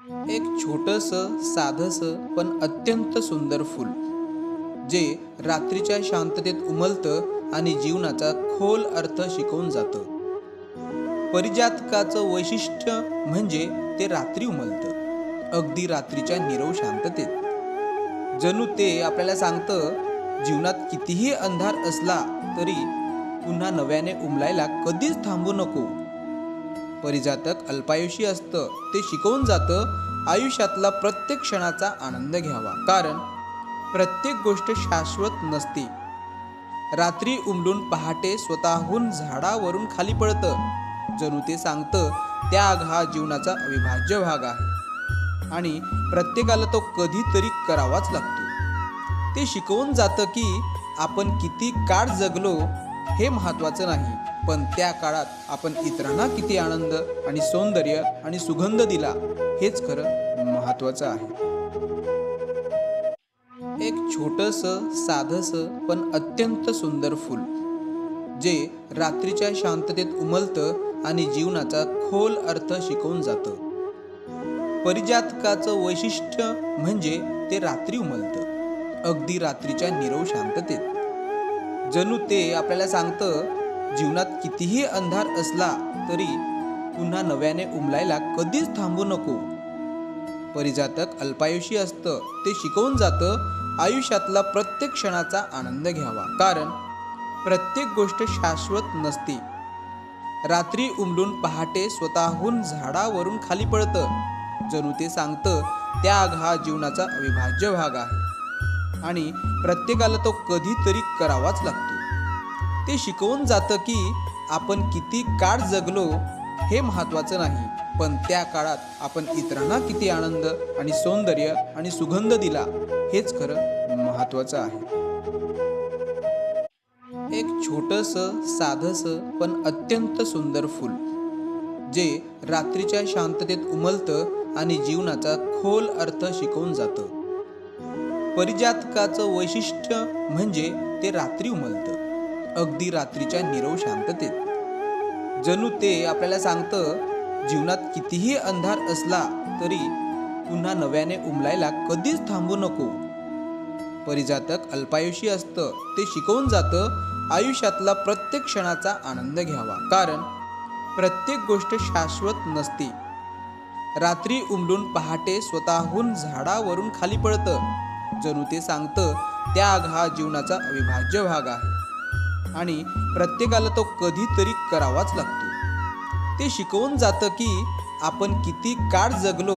एक छोटंसं साधंसं पण अत्यंत सुंदर फूल जे रात्रीच्या शांततेत उमलतं आणि जीवनाचा खोल अर्थ शिकवून जातं. परिजातकाचं वैशिष्ट्य म्हणजे ते रात्री उमलतं, अगदी रात्रीच्या नीरव शांततेत. जणू ते आपल्याला सांगतं, जीवनात कितीही अंधार असला तरी पुन्हा नव्याने उमलायला कधीच थांबू नको. परिजातक अल्पायुषी असतं, ते शिकवून जातं आयुष्यातला प्रत्येक क्षणाचा आनंद घ्यावा, कारण प्रत्येक गोष्ट शाश्वत नसते. रात्री उमलून पहाटे स्वतःहून झाडावरून खाली पडतं. जणू ते सांगतं, त्याग हा जीवनाचा अविभाज्य भाग आहे आणि प्रत्येकाला तो कधीतरी करावाच लागतो. ते शिकवून जातं की आपण किती काळ जगलो हे महत्त्वाचं नाही, पण त्या काळात आपण इतरांना किती आनंद आणि सौंदर्य आणि सुगंध दिला हेच खरं महत्त्वाचं आहे. एक छोटंसं साधंसं पण अत्यंत सुंदर फूल जे रात्रीच्या शांततेत उमलतं आणि जीवनाचा खोल अर्थ शिकवून जातं. परिजातकाचं वैशिष्ट्य म्हणजे ते रात्री उमलतं, अगदी रात्रीच्या नीरव शांततेत. जणू ते आपल्याला सांगतं, जीवनात कितीही अंधार असला तरी पुन्हा नव्याने उमलायला कधीच थांबू नको. परिजातक अल्पायुषी असतं, ते शिकवून जातं आयुष्यातला प्रत्येक क्षणाचा आनंद घ्यावा, कारण प्रत्येक गोष्ट शाश्वत नसते. रात्री उमलून पहाटे स्वतःहून झाडावरून खाली पडतं. जणू ते सांगतं, त्याग हा जीवनाचा अविभाज्य भाग आहे आणि प्रत्येकाला तो कधीतरी करावाच लागतो. ते शिकवून जातं की आपण किती काळ जगलो हे महत्त्वाचं नाही, पण त्या काळात आपण इतरांना किती आनंद आणि सौंदर्य आणि सुगंध दिला हेच खरं महत्त्वाचं आहे. एक छोटंसं साधंसं पण अत्यंत सुंदर फूल जे रात्रीच्या शांततेत उमलतं आणि जीवनाचा खोल अर्थ शिकवून जातं. परिजातकाचं वैशिष्ट्य म्हणजे ते रात्री उमलतं, अगदी रात्रीच्या नीरव शांततेत. जणू ते आपल्याला सांगतं, जीवनात कितीही अंधार असला तरी पुन्हा नव्याने उमलायला कधीच थांबू नको. परिजातक अल्पायुषी असतं, ते शिकवून जातं आयुष्यातला प्रत्येक क्षणाचा आनंद घ्यावा, कारण प्रत्येक गोष्ट शाश्वत नसते. रात्री उमलून पहाटे स्वतःहून झाडावरून खाली पडतं. जणू ते सांगतं, त्याग हा जीवनाचा अविभाज्य भाग आहे आणि प्रत्येकाला तो कधीतरी करावाच लागतो. ते शिकवून जातं की आपण किती काळ जगलो